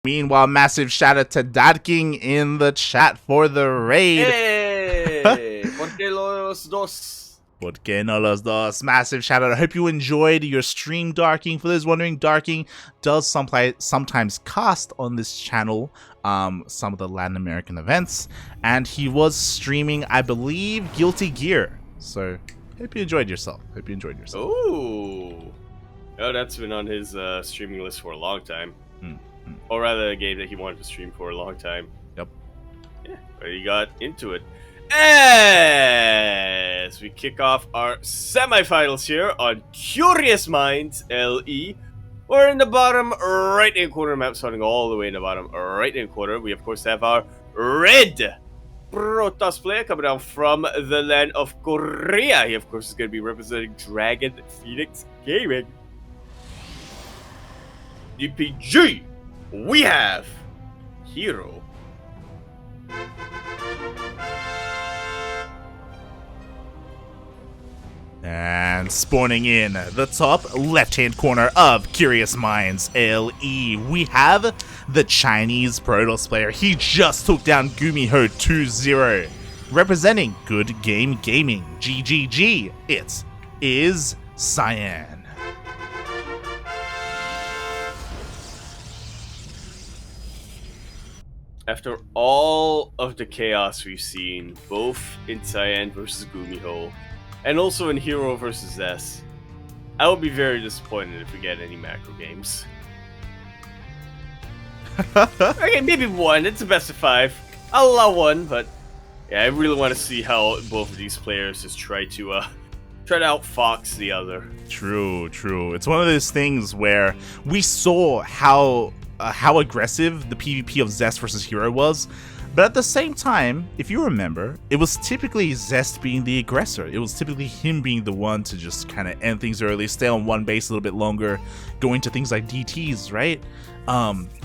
Meanwhile, massive shout out to Ducklings in the chat for the raid. Hey, porque los dos? Porque no los dos. Massive shout out. I hope you enjoyed your stream, Ducklings. For those wondering, Ducklings does sometimes cast on this channel some of the Latin American events, and he was streaming, I believe, Guilty Gear. So hope you enjoyed yourself. Ooh. Oh, that's been on his streaming list for a long time. Or rather, a game that he wanted to stream for a long time. Yep. Yeah, but he got into it. As we kick off our semifinals here on Curious Minds LE. We're in the bottom right-hand corner map, starting all the way in the bottom right-hand corner. We, of course, have our red Protoss player coming down from the land of Korea. He, of course, is going to be representing Dragon Phoenix Gaming. EPG, we have herO. And spawning in the top left-hand corner of Curious Minds LE, we have the Chinese Protoss player. He just took down Gumiho 2-0. Representing Good Game Gaming, GGG, it is Cyan. After all of the chaos we've seen, both in Cyan versus Gumiho, and also in herO versus S, I would be very disappointed if we get any macro games. Okay, maybe one. It's a best of 5. I'll allow one, but yeah, I really want to see how both of these players just try to outfox the other. True. It's one of those things where we saw how aggressive the PvP of Zest versus herO was, but at the same time, if you remember, it was typically Zest being the aggressor. It was typically him being the one to just kind of end things early, stay on one base a little bit longer, go into things like DTs, right?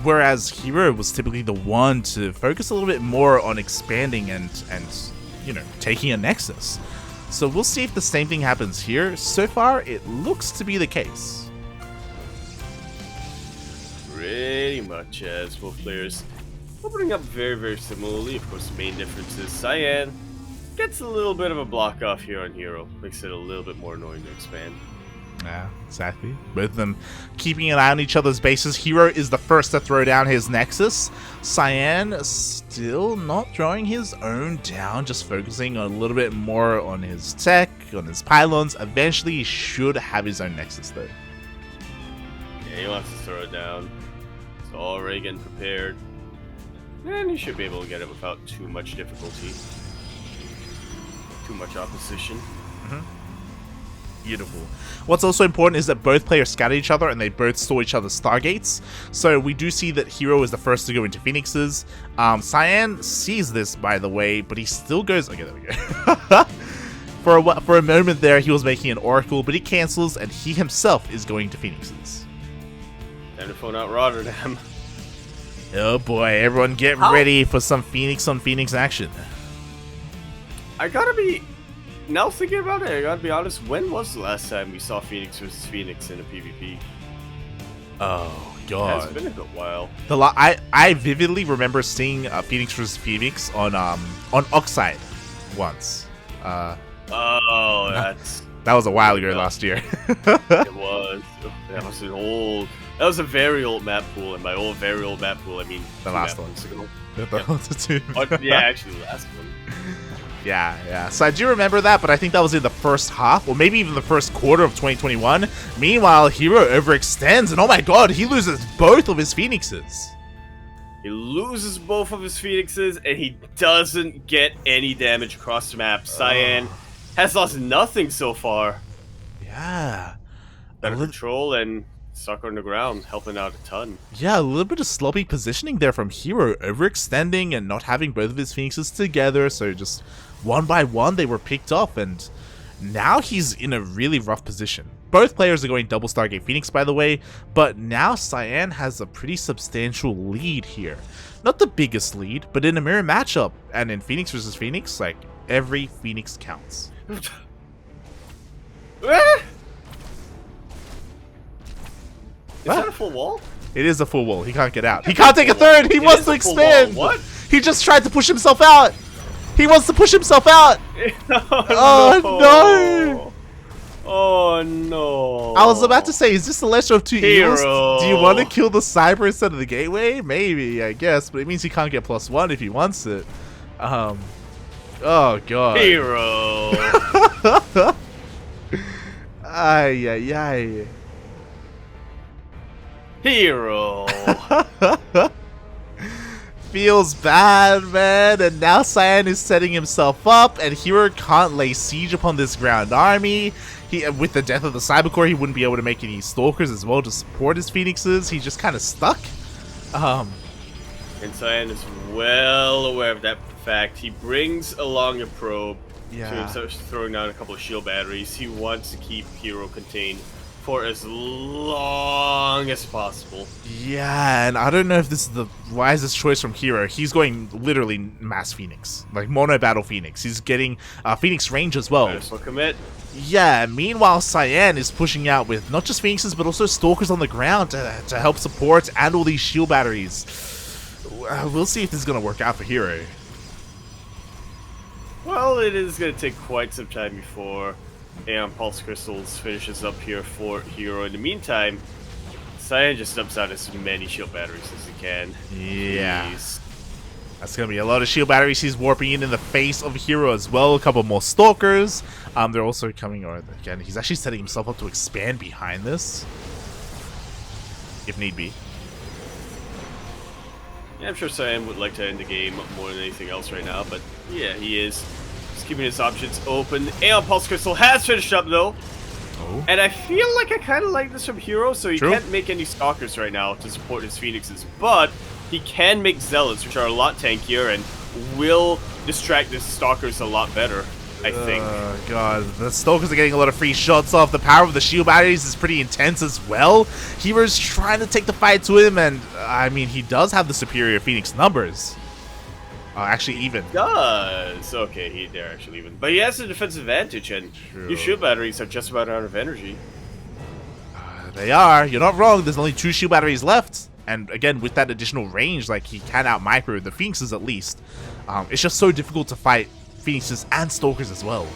Whereas herO was typically the one to focus a little bit more on expanding and you know, taking a Nexus. So we'll see if the same thing happens here. So far, it looks to be the case. Pretty much, as both players opening up very, very similarly. Of course, the main difference is Cyan gets a little bit of a block off here on herO. Makes it a little bit more annoying to expand. Yeah, exactly. Both of them keeping an eye on each other's bases. herO is the first to throw down his Nexus. Cyan still not throwing his own down, just focusing a little bit more on his tech, on his pylons. Eventually, he should have his own Nexus, though. Yeah, he wants to throw it down. It's already getting prepared. And he should be able to get it without too much difficulty. Too much opposition. Beautiful. What's also important is that both players scattered each other and they both saw each other's Stargates. So we do see that herO is the first to go into Phoenixes. Cyan sees this, by the way, but he still goes... Okay, there we go. For a moment there, he was making an Oracle, but he cancels and he himself is going to Phoenixes. Time to phone out Rotterdam. Oh boy, everyone get ready for some Phoenix on Phoenix action. I gotta be... Now thinking about it, I gotta be honest, when was the last time we saw Phoenix versus Phoenix in a PvP? Oh god. It's been a good while. I vividly remember seeing Phoenix versus Phoenix on Oxide once. That was a while ago last year. It was. That was an old... That was a very old map pool, and by old, very old map pool, I mean the last one. Yeah, actually the last one. Yeah. So I do remember that, but I think that was in the first half, or maybe even the first quarter of 2021. Meanwhile, herO overextends, and oh my god, he loses both of his Phoenixes. He loses both of his Phoenixes, and he doesn't get any damage across the map. Cyan has lost nothing so far. Yeah. Better control and stuck on the ground, helping out a ton. Yeah, a little bit of sloppy positioning there from herO, overextending and not having both of his Phoenixes together, so just one by one they were picked off, and now he's in a really rough position. Both players are going double Stargate Phoenix, by the way, but now Cyan has a pretty substantial lead here. Not the biggest lead, but in a mirror matchup, and in Phoenix versus Phoenix, like, every Phoenix counts. Is that a full wall? It is a full wall. He can't get out. He can't take a third. He wants to expand. What? He just tried to push himself out. He wants to push himself out. Oh no. Oh no. I was about to say, is this the lesser of two evils? herO. Do you want to kill the cyber instead of the gateway? Maybe, I guess, but it means he can't get +1 if he wants it. Oh god. herO. Ay ay ay. herO. Feels bad, man. And now Cyan is setting himself up, and herO can't lay siege upon this ground army. With the death of the Cybercore, he wouldn't be able to make any Stalkers as well to support his Phoenixes. He's just kind of stuck. And Cyan is well aware of that fact. He brings along a probe. Yeah. So he starts throwing down a couple of shield batteries. He wants to keep herO contained for as long as possible. Yeah, and I don't know if this is the wisest choice from herO. He's going literally mass Phoenix, like mono battle Phoenix. He's getting Phoenix range as well. Nice, commit. Yeah, meanwhile Cyan is pushing out with not just Phoenixes but also Stalkers on the ground to help support and all these shield batteries. We'll see if this is going to work out for herO. Well, it is going to take quite some time before Aeon Pulse Crystals finishes up here for herO. In the meantime, Cyan just dumps out as many shield batteries as he can. Yeah. Please. That's going to be a lot of shield batteries he's warping in the face of herO as well. A couple more Stalkers. They're also coming, or again, he's actually setting himself up to expand behind this. If need be. Yeah, I'm sure Cyan would like to end the game more than anything else right now, but yeah, he is. Just keeping his options open. Aeon Pulse Crystal has finished up though. Oh. And I feel like I kind of like this from herO, so he True. can't make any Stalkers right now to support his Phoenixes, but he can make Zealots, which are a lot tankier and will distract the Stalkers a lot better, I think. God, the Stalkers are getting a lot of free shots off. The power of the shield batteries is pretty intense as well. herO's trying to take the fight to him, and I mean, he does have the superior Phoenix numbers. Actually, even. Does. Okay, they're actually even. But he has a defensive advantage, and True. your shield batteries are just about out of energy. They are. You're not wrong. There's only 2 shield batteries left. And again, with that additional range, like, he can out-micro the Phoenixes at least. It's just so difficult to fight Phoenixes and Stalkers as well.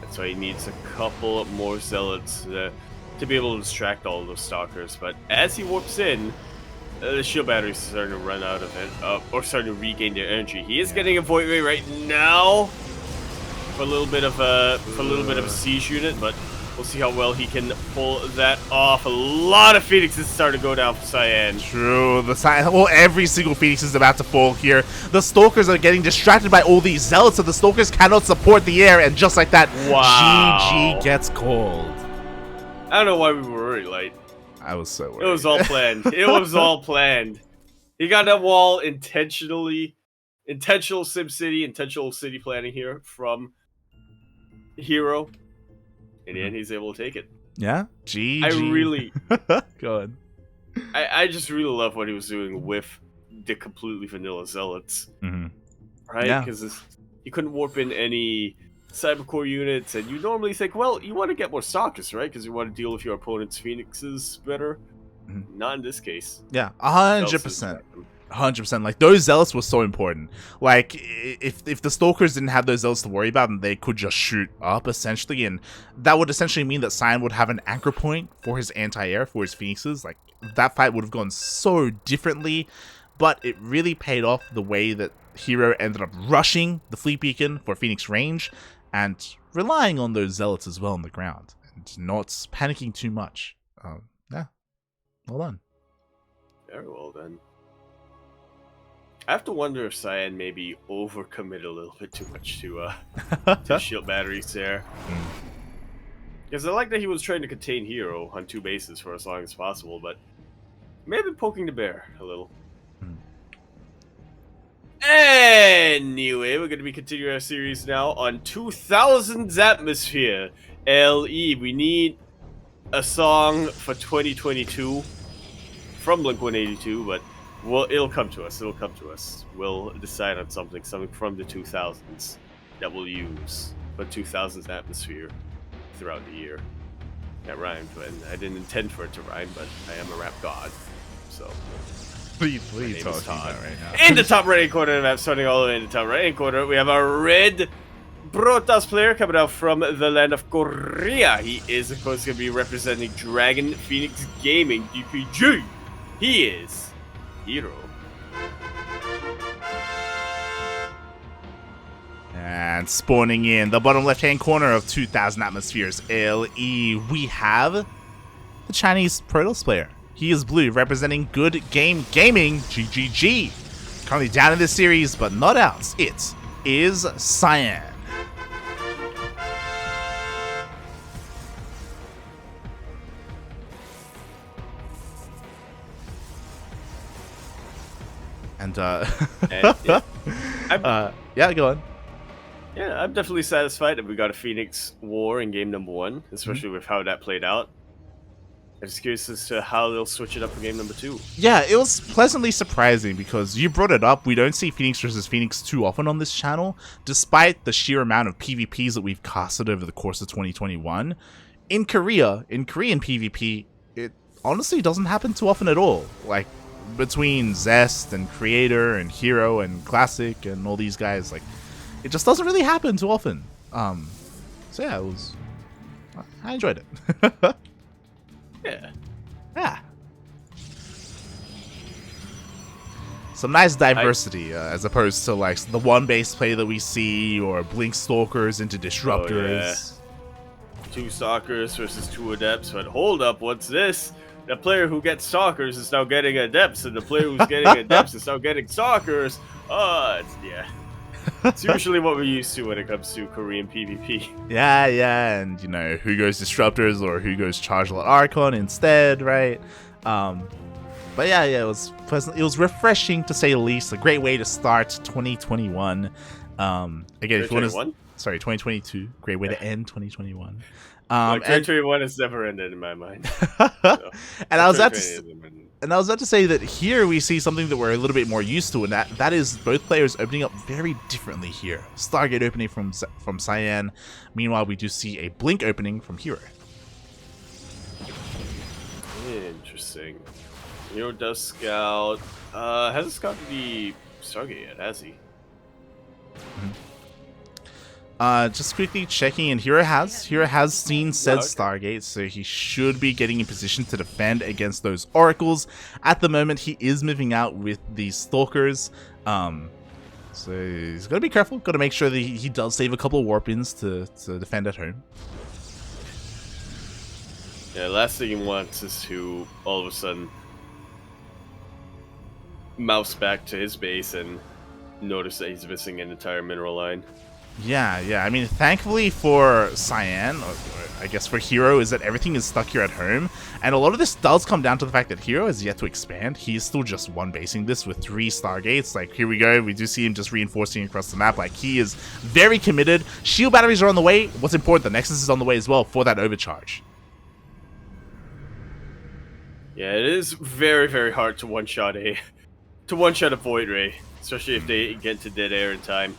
That's why he needs a couple more Zealots to be able to distract all those Stalkers. But as he warps in, the shield batteries are starting to run out of it, or starting to regain their energy. He is getting a Void Ray right now for a little bit of a siege unit, but we'll see how well he can pull that off. A lot of Phoenixes start to go down for Cyan. True. Well, every single Phoenix is about to fall here. The Stalkers are getting distracted by all these Zealots, so the Stalkers cannot support the air, and just like that, Wow. GG gets called. I don't know why we were worried, like. I was so worried. It was all planned. It was all planned. He got that wall intentional SimCity, intentional city planning here from herO. In the end, he's able to take it. Yeah? GG. I really... Go on. I just really love what he was doing with the completely vanilla Zealots. Mm-hmm. Right? Because you couldn't warp in any Cybercore units, and you normally think, well, you want to get more Stalkers, right? Because you want to deal with your opponent's Phoenixes better. Mm-hmm. Not in this case. Yeah, 100%. 100%. Like, those Zealots were so important. Like, if the Stalkers didn't have those Zealots to worry about, then they could just shoot up, essentially, and that would essentially mean that Cyan would have an anchor point for his anti-air, for his Phoenixes. Like, that fight would have gone so differently, but it really paid off the way that herO ended up rushing the Fleet Beacon for Phoenix range, and relying on those Zealots as well on the ground, and not panicking too much. Yeah, well done. Very well done. I have to wonder if Cyan maybe overcommitted a little bit too much to shield batteries there. Because I like that he was trying to contain herO on 2 bases for as long as possible, but maybe poking the bear a little. Anyway, we're going to be continuing our series now on 2000's Atmosphere. LE, we need a song for 2022 from Blink-182, but it'll come to us. It'll come to us. We'll decide on something from the 2000s that we'll use for 2000's Atmosphere throughout the year. That rhymed, and I didn't intend for it to rhyme, but I am a rap god, so. What are you talking about right now? In the top right-hand corner of the map, starting all the way in the top right-hand corner, we have our red Protoss player coming out from the land of Korea. He is, of course, going to be representing Dragon Phoenix Gaming, DPG. He is herO. And spawning in the bottom left-hand corner of 2,000 Atmospheres LE, we have the Chinese Protoss player. He is blue, representing Good Game Gaming, GGG. Currently down in this series, but not out. It is Cyan. And, yeah, go on. Yeah, I'm definitely satisfied that we got a Phoenix War in game number 1, especially with how that played out. I'm just curious as to how they'll switch it up for game number 2. Yeah, it was pleasantly surprising because you brought it up. We don't see Phoenix versus Phoenix too often on this channel, despite the sheer amount of PvPs that we've casted over the course of 2021. In Korean PvP, it honestly doesn't happen too often at all. Like, between Zest and Creator and herO and Classic and all these guys, like, it just doesn't really happen too often. So yeah, I enjoyed it. Yeah. Yeah. Some nice diversity, as opposed to like the one base play that we see, or Blink Stalkers into Disruptors. Oh, yeah. 2 Stalkers versus 2 Adepts, but hold up, what's this? The player who gets Stalkers is now getting Adepts, and the player who's getting Adepts is now getting Stalkers. Yeah. It's usually what we're used to when it comes to Korean PvP. Yeah, and you know, who goes Disruptors or who goes Charge Lot Archon instead, right? But yeah, it was pleasant. It was refreshing to say the least. A great way to start 2021. Again, if you want to, sorry, 2022. Great way to end 2021. 2021 has never ended in my mind. So, and I was about to say that here we see something that we're a little bit more used to, and that is both players opening up very differently here. Stargate opening from Cyan. Meanwhile, we do see a Blink opening from herO. Interesting. herO does scout. Hasn't scouted the Stargate yet, has he? Mm-hmm. Just quickly checking in, herO has seen said Stargate, so he should be getting in position to defend against those Oracles. At the moment, he is moving out with the Stalkers, so he's got to be careful, got to make sure that he does save a couple of Warpins to defend at home. Yeah, last thing he wants is to, all of a sudden, mouse back to his base and notice that he's missing an entire mineral line. Yeah. I mean, thankfully for Cyan, or I guess for herO, is that everything is stuck here at home. And a lot of this does come down to the fact that herO has yet to expand. He is still just one basing this with 3 Stargates. Like, here we go. We do see him just reinforcing across the map. Like, he is very committed. Shield batteries are on the way. What's important, the Nexus is on the way as well for that overcharge. Yeah, it is very, very hard to one-shot a Void Ray, especially if they get to dead air in time.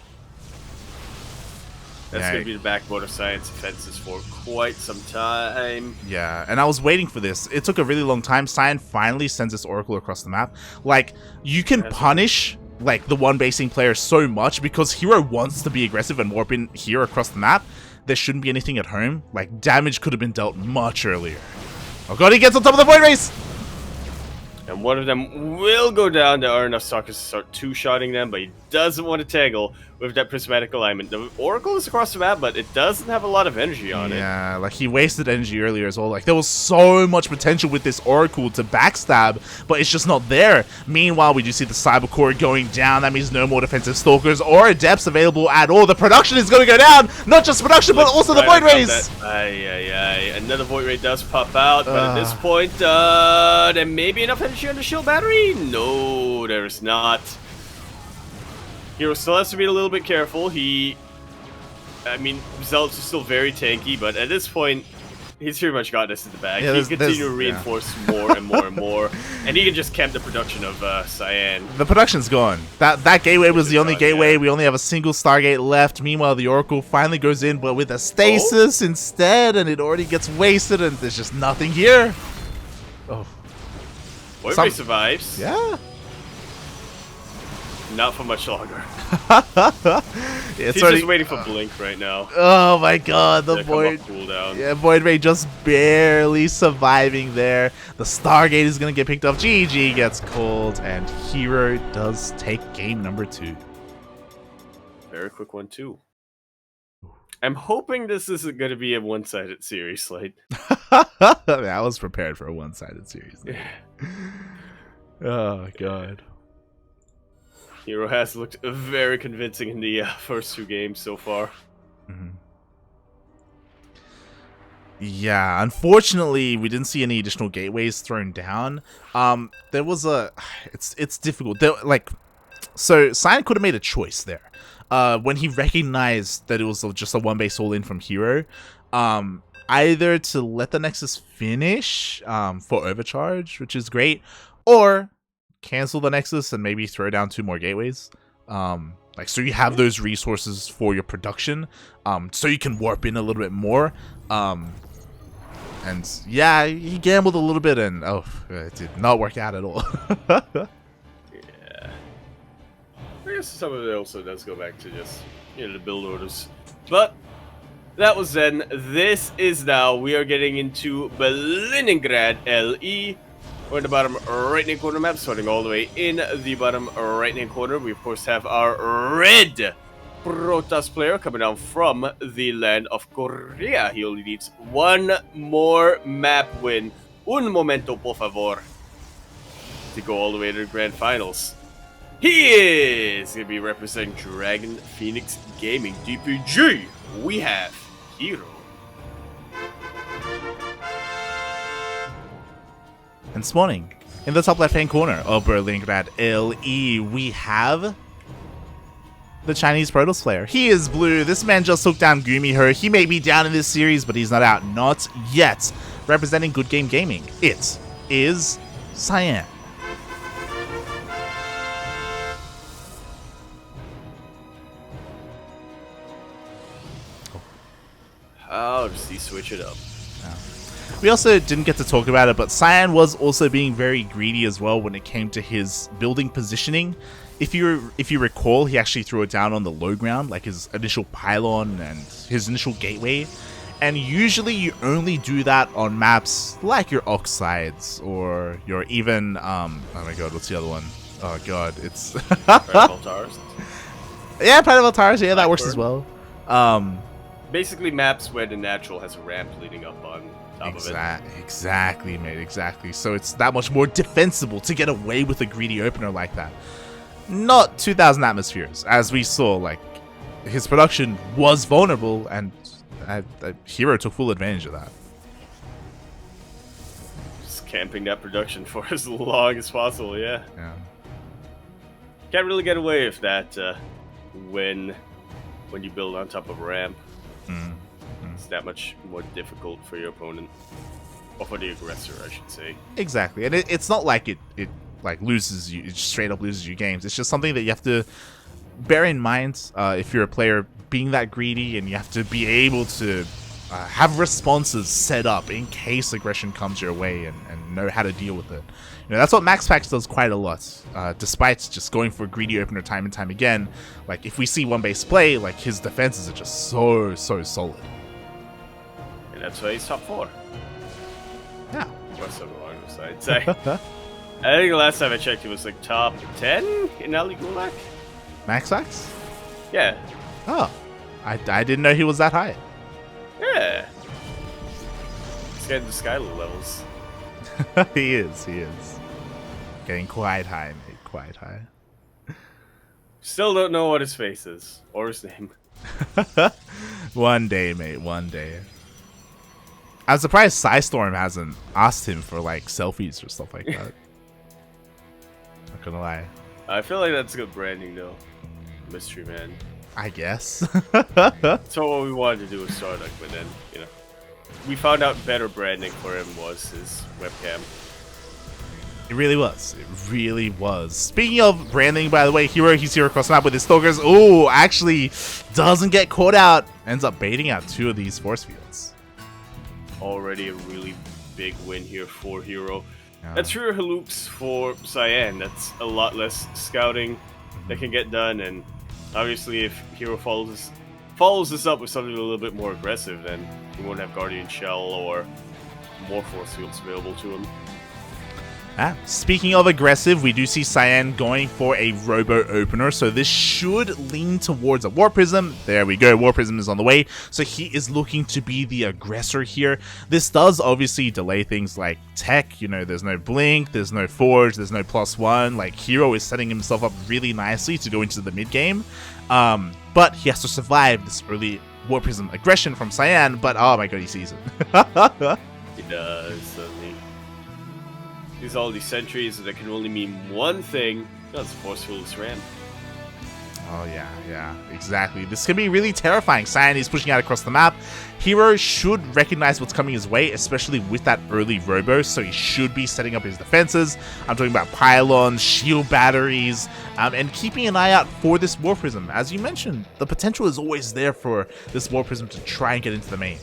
That's going to be the backbone of Cyan's defenses for quite some time. Yeah, and I was waiting for this. It took a really long time. Cyan finally sends this Oracle across the map. Like, you can punish like the one basing player so much because herO wants to be aggressive and warp in here across the map. There shouldn't be anything at home. Like, damage could have been dealt much earlier. Oh god, he gets on top of the Void Race! And one of them will go down. There are enough Stalkers to start 2-shotting them, but he doesn't want to tangle with that prismatic alignment. The Oracle is across the map, but it doesn't have a lot of energy on it. Yeah, like he wasted energy earlier as well. Like there was so much potential with this Oracle to backstab, but it's just not there. Meanwhile, we do see the Cyber Core going down. That means no more defensive Stalkers or Adepts available at all. The production is going to go down. Not just production, but also the Void Rays. Another Void Ray does pop out, but at this point, there may be enough energy on the shield battery. No, there is not. herO still has to be a little bit careful. Zealots are still very tanky, but at this point, He's pretty much got this in the bag. Yeah, He can continue to yeah. reinforce more and more and more, and he can just camp the production of Cyan. The production's gone. That gateway was the only gateway. Yeah. We only have a single Stargate left. Meanwhile, the Oracle finally goes in, but with a stasis instead, and it already gets wasted, and there's just nothing here. Oh. Boy survives. Yeah. Not for much longer. It's He's already, just waiting for Blink right now. Oh my god, the Void. Cooldown. Yeah, Void Ray just barely surviving there. The Stargate is going to get picked up. GG gets called, and herO does take game number 2. Very quick one, too. I'm hoping this isn't going to be a one-sided series, like. I was prepared for a one-sided series. Oh god. herO has looked very convincing in the first 2 games so far. Mm-hmm. Yeah, unfortunately, we didn't see any additional gateways thrown down. There was a, it's difficult. So Cyan could have made a choice there. When he recognized that it was just a 1-base all-in from herO, either to let the Nexus finish for overcharge, which is great, or cancel the Nexus and maybe throw down 2 more gateways. So you have those resources for your production, so you can warp in a little bit more. And yeah, he gambled a little bit, and it did not work out at all. Yeah. I guess some of it also does go back to just, the build orders. But that was then. This is now. We are getting into Leningrad LE. We're in the bottom right-hand corner map, starting all the way in the bottom right-hand corner. We, of course, have our red Protoss player coming down from the land of Korea. He only needs 1 more map win. Un momento, por favor. To go all the way to the grand finals. He is going to be representing Dragon Phoenix Gaming DPG. We have herO. And spawning in the top left-hand corner of Leningrad LE, we have the Chinese Protoss player. He is blue. This man just took down Gumiho. He may be down in this series, but he's not out. Not yet. Representing Good Game Gaming, it is Cyan. How does he switch it up? We also didn't get to talk about it, but Cyan was also being very greedy as well when it came to his building positioning. If you recall, he actually threw it down on the low ground, like his initial pylon and his initial gateway. And usually you only do that on maps like your Oxides or your even, oh my god, what's the other one? Oh god, it's... Yeah, Planet of Altars, yeah, that works as well. Basically maps where the natural has a ramp leading up on top of it. Exactly, mate, exactly. So it's that much more defensible to get away with a greedy opener like that. Not 2,000 atmospheres, as we saw, like, his production was vulnerable, and herO took full advantage of that. Just camping that production for as long as possible, yeah. Can't really get away with that when you build on top of a ramp. It's that much more difficult for your opponent, or for the aggressor, I should say. Exactly, and it's not like it like loses you, it straight up loses you games. It's just something that you have to bear in mind if you're a player being that greedy, and you have to be able to have responses set up in case aggression comes your way, and know how to deal with it. That's what MaxPax does quite a lot, despite just going for a greedy opener time and time again. Like, if we see 1-base play, like, his defenses are just so solid. And that's why he's top 4. Yeah. What's up along the side? Say. I think the last time I checked, he was like top 10 in Ali Gulag. MaxPax? Yeah. Oh. I didn't know he was that high. Yeah. He's getting the Skylar levels. He is. Getting quite high, mate. Quite high. Still don't know what his face is. Or his name. One day, mate. One day. I'm surprised Psystorm hasn't asked him for, like, selfies or stuff like that. Not gonna lie. I feel like that's good branding, though. Mystery Man. I guess. That's what we wanted to do with Starduck, but then, we found out better branding for him was his webcam. It really was. It really was. Speaking of branding, by the way, herO, he's here across the map with his stalkers. Oh, actually doesn't get caught out. Ends up baiting out 2 of these force fields. Already a really big win here for herO. Yeah. That's fewer haloops for Cyan. That's a lot less scouting that can get done, and obviously if herO follows this up with something a little bit more aggressive, then he won't have Guardian Shell or more force fields available to him. Speaking of aggressive, we do see Cyan going for a Robo Opener, so this should lean towards a War Prism. There we go, War Prism is on the way, so he is looking to be the aggressor here. This does obviously delay things like tech, you know, there's no Blink, there's no Forge, there's no +1, like herO is setting himself up really nicely to go into the mid game, but he has to survive this early War Prism aggression from Cyan, but oh my god, he sees it. He does, suddenly. These all these sentries that can only mean one thing. That's forceful ram. Oh yeah, exactly. This can be really terrifying. Cyan is pushing out across the map. herO should recognize what's coming his way, especially with that early robo, so he should be setting up his defenses. I'm talking about pylons, shield batteries, and keeping an eye out for this War Prism. As you mentioned, the potential is always there for this War Prism to try and get into the main.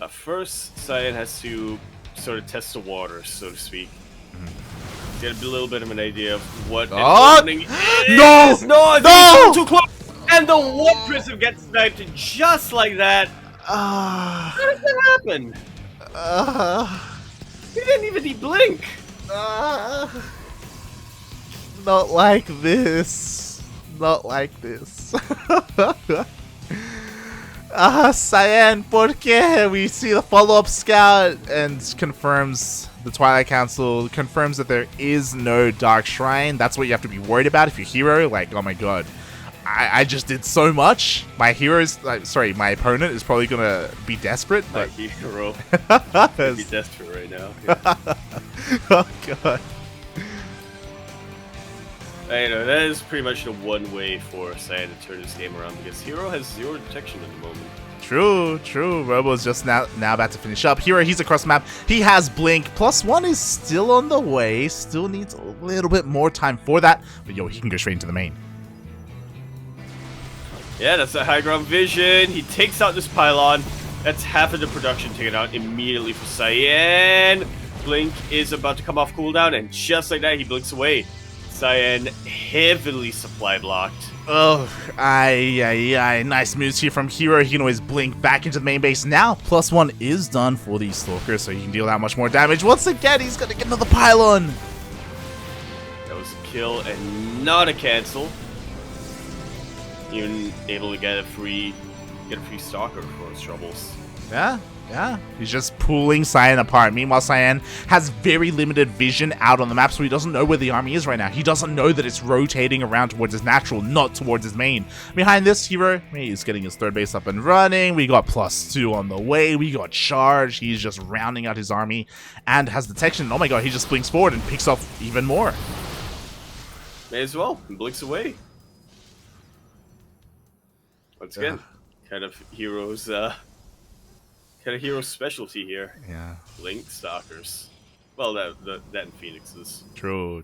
First, Cyan has to sort of test the waters, so to speak. Get a little bit of an idea of what opening is. No! No! Too close! And the War Prism gets sniped just like that. How does that happen? He didn't even need Blink. Not like this. Not like this. Cyan, ¿por qué? We see the follow-up scout and confirms the Twilight Council, confirms that there is no Dark Shrine. That's what you have to be worried about if you're herO. Like, oh my god, I just did so much. My my opponent is probably gonna be desperate. But herO be desperate right now. Yeah. Oh god. I know, that is pretty much the one way for Cyan to turn this game around, because herO has 0 detection at the moment. True. Robo's just now about to finish up. herO, he's across the map. He has Blink. +1 is still on the way. Still needs a little bit more time for that. But yo, he can go straight into the main. Yeah, that's a high ground vision. He takes out this pylon. That's half of the production taken out immediately for Cyan. Blink is about to come off cooldown, and just like that, he blinks away. Cyan heavily supply blocked. Oh, nice moves here from herO. He can always blink back into the main base. Now, +1 is done for these Stalkers, so he can deal that much more damage. Once again, he's gonna get another pylon. That was a kill and not a cancel. Even able to get a free Stalker for his troubles. Yeah. He's just pulling Cyan apart. Meanwhile, Cyan has very limited vision out on the map, so he doesn't know where the army is right now. He doesn't know that it's rotating around towards his natural, not towards his main. Behind this, herO, he's getting his third base up and running. We got +2 on the way. We got charge. He's just rounding out his army and has detection. Oh my god, he just blinks forward and picks off even more. May as well. And blinks away. Once again, kind of herO's specialty here. Yeah. Blink Stalkers. Well, that and Phoenixes. True.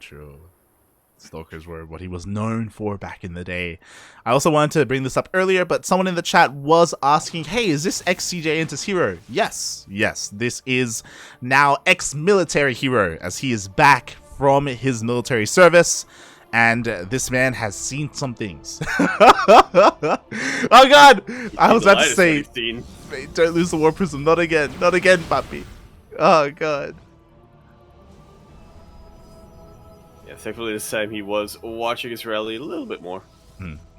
Stalkers were what he was known for back in the day. I also wanted to bring this up earlier, but someone in the chat was asking, hey, is this ex-CJ Enter's herO? Yes, this is now ex-military herO, as he is back from his military service. And this man has seen some things. Oh god! I was about to say, don't lose the War Prism. Not again, papi. Oh god. Yeah, thankfully this time he was watching his rally a little bit more.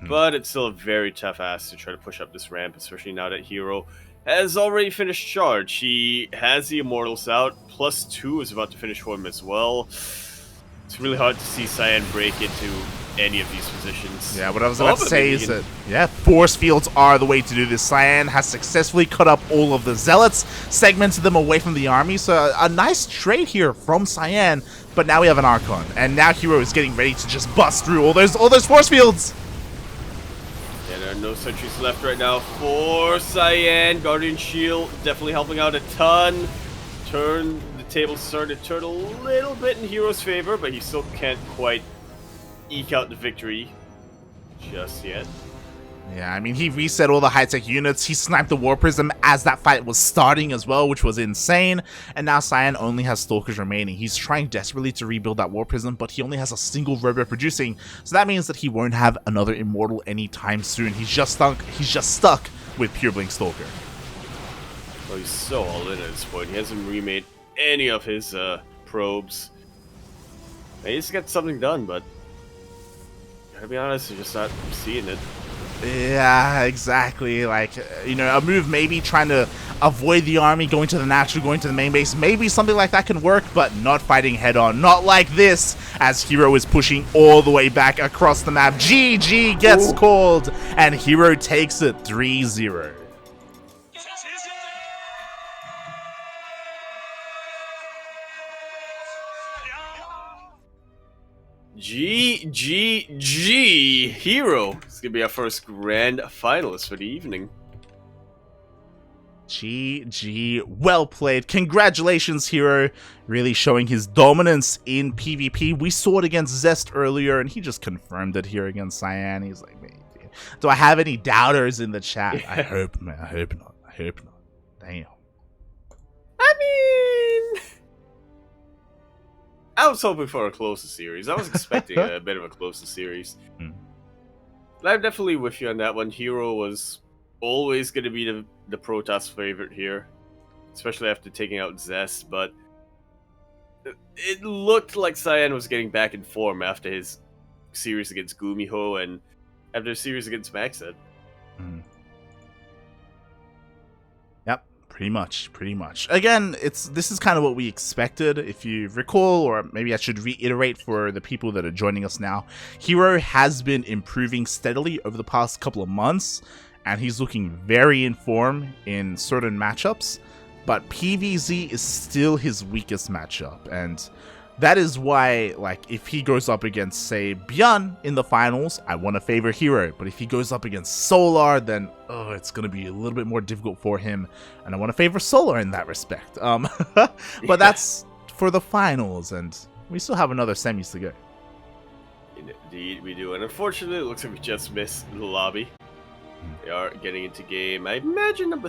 But it's still a very tough ask to try to push up this ramp, especially now that herO has already finished charge. He has the Immortals out. +2 is about to finish for him as well. It's really hard to see Cyan break into any of these positions. Yeah, what I was about to say is that, force fields are the way to do this. Cyan has successfully cut up all of the Zealots, segmented them away from the army, so a nice trade here from Cyan, but now we have an Archon, and now herO is getting ready to just bust through all those force fields. Yeah, they're No sentries left right now for Cyan. Guardian Shield definitely helping out a ton. The table started to turn a little bit in hero's favor, but he still can't quite eke out the victory just yet. Yeah, I mean, he reset all the high-tech units, he sniped the War Prism as that fight was starting as well, which was insane, and now Cyan only has Stalkers remaining. He's trying desperately to rebuild that War Prism, but he only has a single robo producing, so that means that he won't have another Immortal anytime soon. He's just stuck with Pure Blink Stalker. Well, he's so all in at this point. He hasn't remade any of his probes. He's got something done, but gotta be honest, he's just not seeing it. Yeah, exactly. Like, you know, a move maybe trying to avoid the army, going to the natural, going to the main base. Maybe something like that can work, but not fighting head on. Not like this, as herO is pushing all the way back across the map. GG gets called, and herO takes it 3-0. GGG herO. It's gonna be our first grand finalist for the evening. GG, well played. Congratulations, herO. Really showing his dominance in PvP. We saw it against Zest earlier, and he just confirmed it here against Cyan. He's like, man, do I have any doubters in the chat? I hope, man. I hope not. I hope not. Damn. I mean, I was hoping for a closer series. I was expecting a bit of a closer series. But I'm definitely with you on that one. herO was always going to be the Protoss favorite here, especially after taking out Zest, but it looked like Cyan was getting back in form after his series against Gumiho and after his series against Maxed. Yep, pretty much. Again, this is kind of what we expected. If you recall, or maybe I should reiterate for the people that are joining us now, herO has been improving steadily over the past couple of months, and he's looking very in form in certain matchups, but PvZ is still his weakest matchup, and that is why, like, if he goes up against, say, Bjorn in the finals, I want to favor herO, but if he goes up against Solar, then, it's going to be a little bit more difficult for him, and I want to favor Solar in that respect. But that's for the finals, and we still have another semis to go. Indeed, we do, and unfortunately, it looks like we just missed the lobby. They are getting into game, I imagine, number